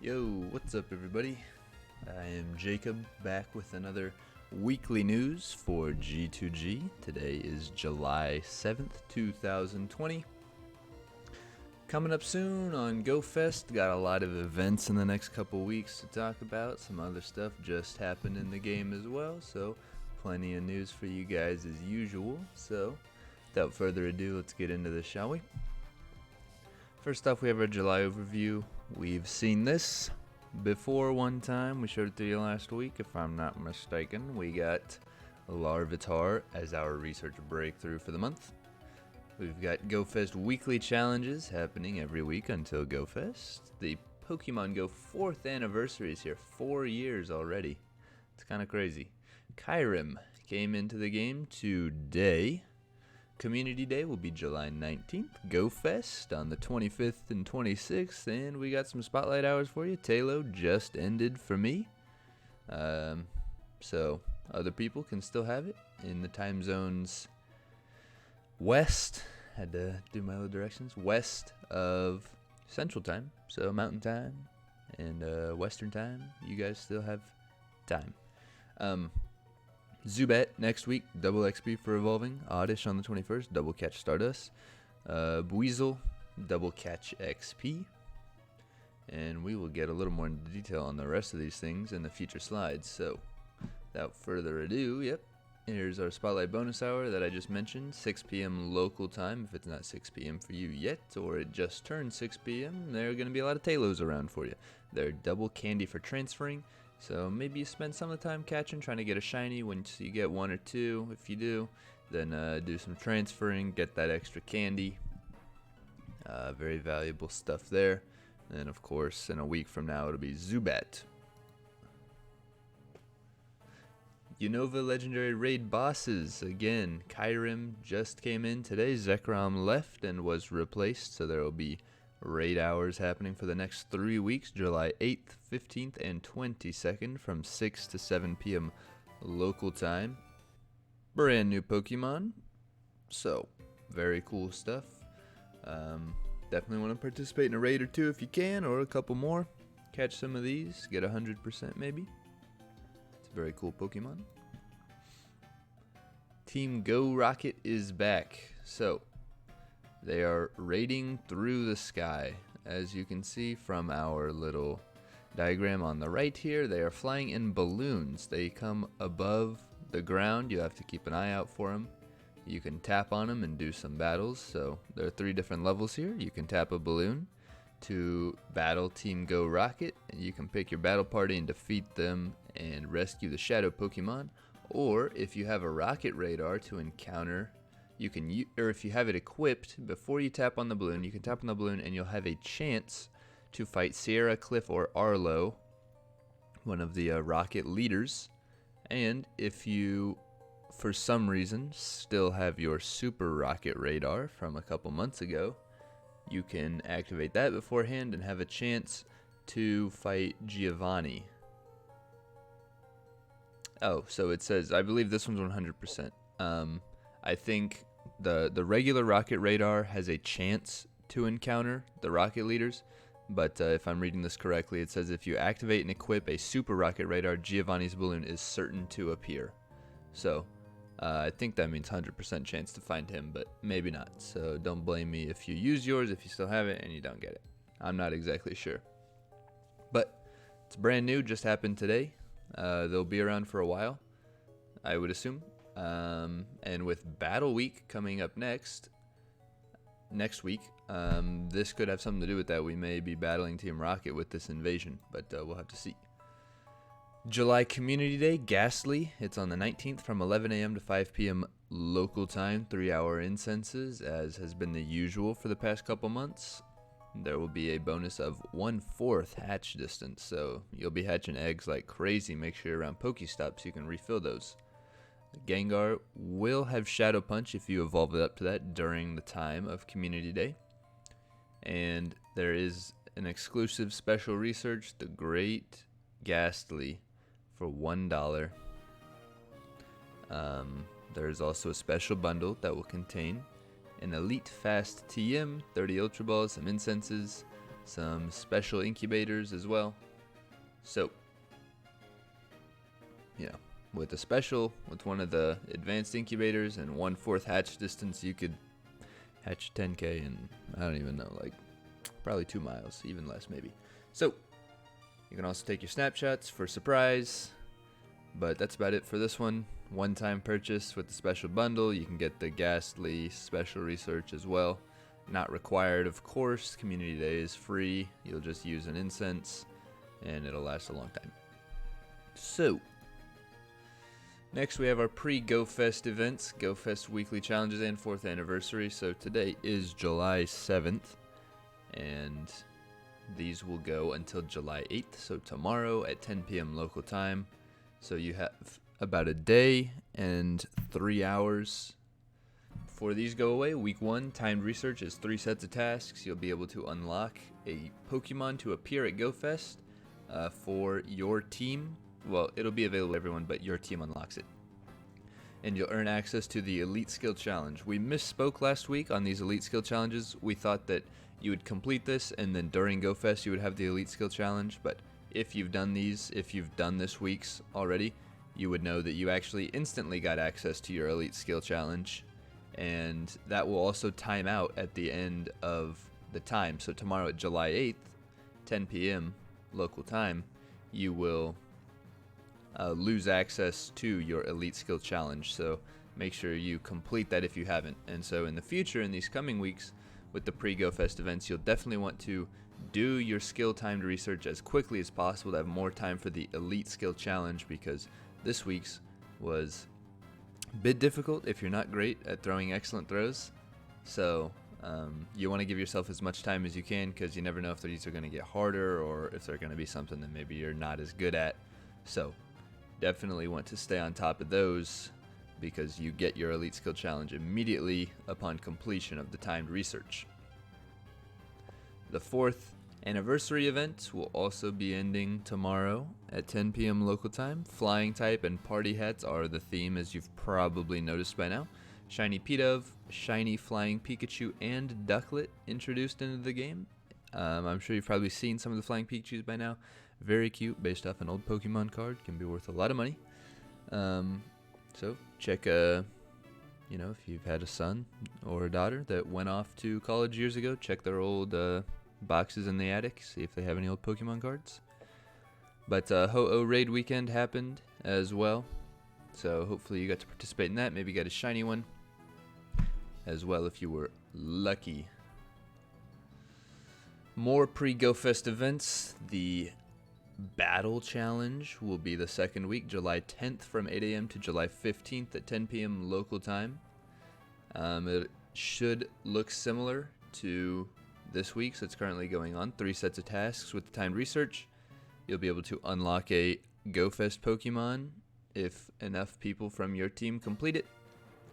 Yo, what's up everybody? I am Jacob, back with another weekly news for G2G. Today is July 7th, 2020. Coming up soon on Go Fest, got a lot of events in the next couple weeks to talk about. Some other stuff just happened in the game as well, so plenty of news for you guys as usual. So, without further ado, let's get into this, shall we? First off, we have our July overview. We've seen this before one time. We showed it to you last week, if I'm not mistaken. We got Larvitar as our research breakthrough for the month. We've got Go Fest weekly challenges happening every week until Go Fest. The Pokemon GO 4th anniversary is here, 4 years already. It's kind of crazy. Kyurem came into the game today. Community Day will be July 19th. Go Fest on the 25th and 26th, and we got some spotlight hours for you. Taillow just ended for me, so other people can still have it in the time zones west. Had to do my little directions. West of Central Time, so Mountain Time and Western Time. You guys still have time. Zubat next week, double XP for evolving. Oddish on the 21st, double catch Stardust. Buizel, double catch XP. And we will get a little more into detail on the rest of these things in the future slides. So, without further ado, here's our Spotlight bonus hour that I just mentioned. 6 p.m. local time, if it's not 6 p.m. for you yet, or it just turned 6 p.m., there are going to be a lot of Taillows around for you. They're double candy for transferring. So maybe you spend some of the time catching, trying to get a shiny. Once you get 1 or 2, if you do, then do some transferring, get that extra candy. Very valuable stuff there. And of course, in a week from now, it'll be Zubat. UNOVA legendary raid bosses. Again, Kyurem just came in today. Zekrom left and was replaced, so there will be raid hours happening for the next 3 weeks, July 8th, 15th, and 22nd from 6 to 7 p.m. local time. Brand new Pokemon, so very cool stuff. Definitely want to participate in a raid or two if you can, or a couple more. Catch some of these, get 100% maybe. It's a very cool Pokemon. Team Go Rocket is back, so they are raiding through the sky. As you can see from our little diagram on the right here, they are flying in balloons. They come above the ground. You have to keep an eye out for them. You can tap on them and do some battles. So there are 3 different levels here. You can tap a balloon to battle Team Go Rocket. And you can pick your battle party and defeat them and rescue the shadow Pokemon. Or if you have a rocket radar to encounter, you can, or if you have it equipped, before you tap on the balloon, you can tap on the balloon and you'll have a chance to fight Sierra, Cliff, or Arlo, one of the rocket leaders. And if you, for some reason, still have your super rocket radar from a couple months ago, you can activate that beforehand and have a chance to fight Giovanni. Oh, so it says, I believe this one's 100%. I think the regular rocket radar has a chance to encounter the rocket leaders, but if I'm reading this correctly, it says if you activate and equip a super rocket radar, Giovanni's balloon is certain to appear. So I think that means 100% chance to find him, but maybe not. So don't blame me if you use yours, if you still have it and you don't get it. I'm not exactly sure. But it's brand new, just happened today. They'll be around for a while, I would assume. And with Battle Week coming up next week, this could have something to do with that. We may be battling Team Rocket with this invasion, but we'll have to see. July Community Day, Gastly. It's on the 19th from 11 a.m. to 5 p.m. local time, 3-hour incenses, as has been the usual for the past couple months. There will be a bonus of 1/4 hatch distance, so you'll be hatching eggs like crazy. Make sure you're around Pokestops so you can refill those. Gengar will have Shadow Punch if you evolve it up to that during the time of Community Day. And there is an exclusive special research, the Great Gastly, for $1. There's also a special bundle that will contain an Elite Fast TM, 30 Ultra Balls, some incenses, some special incubators as well. So, yeah, with a special, with one of the advanced incubators and 1/4 hatch distance, you could hatch 10k in, I don't even know, like probably 2 miles, even less maybe. So, you can also take your snapshots for surprise, but that's about it for this one. One-time purchase with the special bundle. You can get the Gastly special research as well. Not required, of course. Community Day is free. You'll just use an incense, and it'll last a long time. So, next we have our pre-Go Fest events. Go Fest weekly challenges and 4th anniversary. So today is July 7th, and these will go until July 8th. So tomorrow at 10 p.m. local time. So you have about a day and 3 hours before these go away. Week 1, timed research is 3 sets of tasks. You'll be able to unlock a Pokemon to appear at GoFest for your team. Well, it'll be available to everyone, but your team unlocks it. And you'll earn access to the Elite Skill Challenge. We misspoke last week on these Elite Skill Challenges. We thought that you would complete this, and then during GoFest you would have the Elite Skill Challenge. But if you've done these, if you've done this week's already, you would know that you actually instantly got access to your Elite Skill Challenge. And that will also time out at the end of the time. So tomorrow at July 8th, 10 p.m. local time, you will lose access to your Elite Skill Challenge. So make sure you complete that if you haven't. And so in the future, in these coming weeks, with the pre-Go Fest events, you'll definitely want to do your skill timed research as quickly as possible to have more time for the Elite Skill Challenge, because this week's was a bit difficult if you're not great at throwing excellent throws. So you want to give yourself as much time as you can, because you never know if these are going to get harder or if they're going to be something that maybe you're not as good at. So definitely want to stay on top of those, because you get your Elite Skill Challenge immediately upon completion of the timed research. The 4th anniversary event will also be ending tomorrow at 10 p.m. local time. Flying type and party hats are the theme, as you've probably noticed by now. Shiny Pidove, Shiny Flying Pikachu, and Ducklet introduced into the game. I'm sure you've probably seen some of the Flying Pikachus by now. Very cute, based off an old Pokemon card. Can be worth a lot of money. So check, if you've had a son or a daughter that went off to college years ago, check their old boxes in the attic, see if they have any old Pokemon cards. But Ho-Oh Raid Weekend happened as well, so hopefully you got to participate in that. Maybe got a shiny one as well if you were lucky. More pre-Go Fest events. The Battle Challenge will be the second week, July 10th from 8 a.m. to July 15th at 10 p.m. local time. It should look similar to this week's that's currently going on. 3 sets of tasks with the timed research. You'll be able to unlock a GoFest Pokemon if enough people from your team complete it.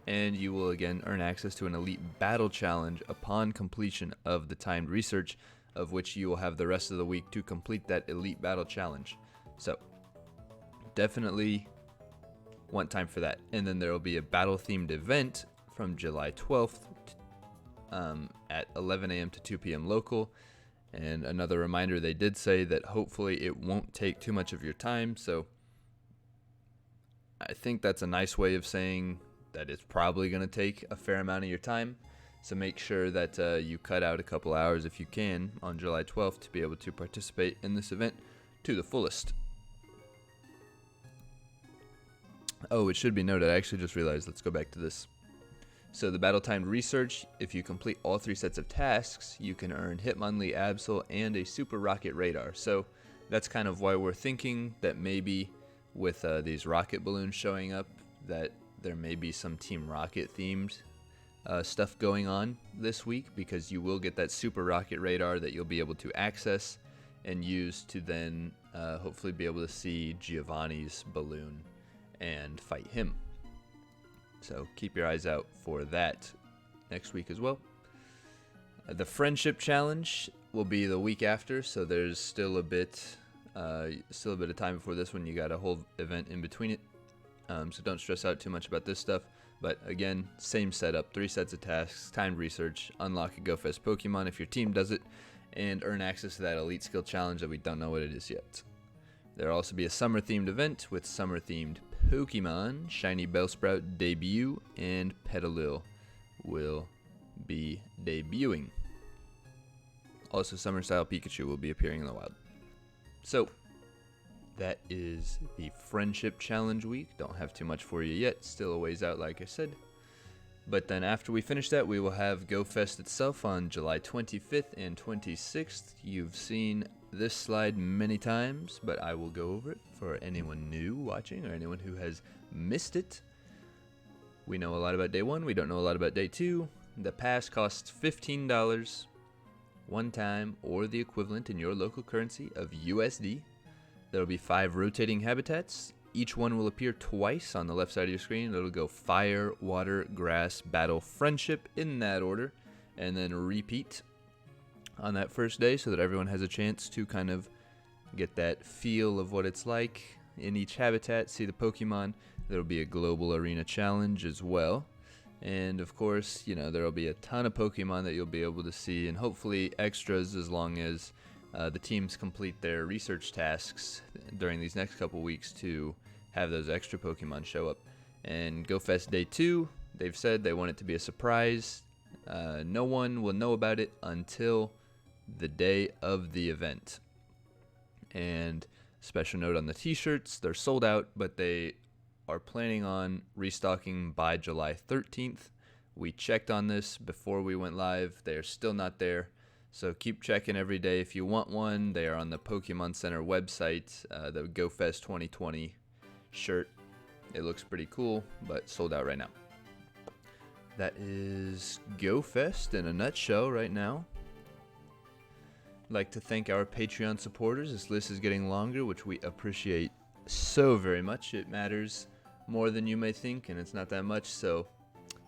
And you will again earn access to an Elite Battle Challenge upon completion of the timed research, of which you will have the rest of the week to complete that Elite Battle Challenge. So definitely want time for that. And then there will be a battle-themed event from July 12th at 11 a.m. to 2 p.m. local. And another reminder, they did say that hopefully it won't take too much of your time. So I think that's a nice way of saying that it's probably going to take a fair amount of your time. So make sure that you cut out a couple hours if you can on July 12th to be able to participate in this event to the fullest. Oh, it should be noted, I actually just realized, let's go back to this. So the battle timed research, if you complete all 3 sets of tasks, you can earn Hitmonlee, Absol, and a Super Rocket Radar. So that's kind of why we're thinking that maybe with these rocket balloons showing up, that there may be some Team Rocket themed stuff going on this week, because you will get that Super Rocket Radar that you'll be able to access and use to then hopefully be able to see Giovanni's balloon and fight him. So keep your eyes out for that next week as well. The Friendship Challenge will be the week after, so there's still a bit of time before this one. You got a whole event in between it, so don't stress out too much about this stuff. But again, same setup, 3 sets of tasks, timed research, unlock a GoFest Pokemon if your team does it, and earn access to that elite skill challenge that we don't know what it is yet. There will also be a summer-themed event with summer-themed Pokemon. Shiny Bellsprout debut, and Petalil will be debuting. Also, Summer-style Pikachu will be appearing in the wild. So, that is the Friendship Challenge week. Don't have too much for you yet. Still a ways out, like I said. But then after we finish that, we will have Go Fest itself on July 25th and 26th. You've seen this slide many times, but I will go over it for anyone new watching or anyone who has missed it. We know a lot about day 1. We don't know a lot about day 2. The pass costs $15 one time, or the equivalent in your local currency of USD. There will be 5 rotating habitats. Each one will appear twice on the left side of your screen. It'll go fire, water, grass, battle, friendship in that order, and then repeat on that first day so that everyone has a chance to kind of get that feel of what it's like in each habitat, see the Pokemon. There'll be a global arena challenge as well. And of course, you know, there'll be a ton of Pokemon that you'll be able to see, and hopefully extras as long as the teams complete their research tasks during these next couple weeks to have those extra Pokemon show up. And Go Fest Day 2, they've said they want it to be a surprise. No one will know about it until the day of the event. And special note on the t-shirts, they're sold out, but they are planning on restocking by July 13th. We checked on this before we went live. They are still not there. So keep checking every day if you want one. They are on the Pokemon Center website, the GoFest 2020 shirt. It looks pretty cool, but sold out right now. That is GoFest in a nutshell right now. I'd like to thank our Patreon supporters. This list is getting longer, which we appreciate so very much. It matters more than you may think, and it's not that much, so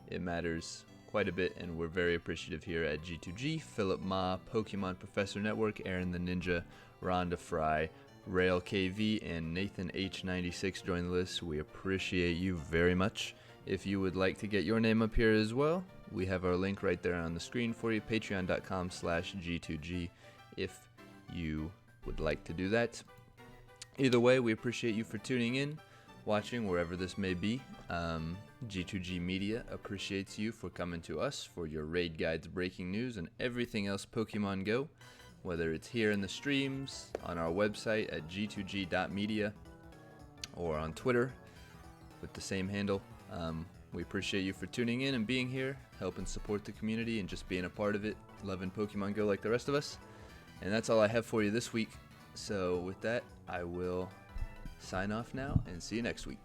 it matters quite a bit, and we're very appreciative here at G2G. Philip Ma, Pokemon Professor Network, Aaron the Ninja, Rhonda Fry, Rail KV, and Nathan H96 join the list. We appreciate you very much. If you would like to get your name up here as well, we have our link right there on the screen for you, patreon.com/G2G, if you would like to do that. Either way, we appreciate you for tuning in, watching wherever this may be. G2G Media appreciates you for coming to us for your raid guides, breaking news, and everything else Pokemon Go, whether it's here in the streams, on our website at g2g.media, or on Twitter with the same handle. We appreciate you for tuning in and being here, helping support the community and just being a part of it, loving Pokemon Go like the rest of us. And that's all I have for you this week. So with that, I will sign off now and see you next week.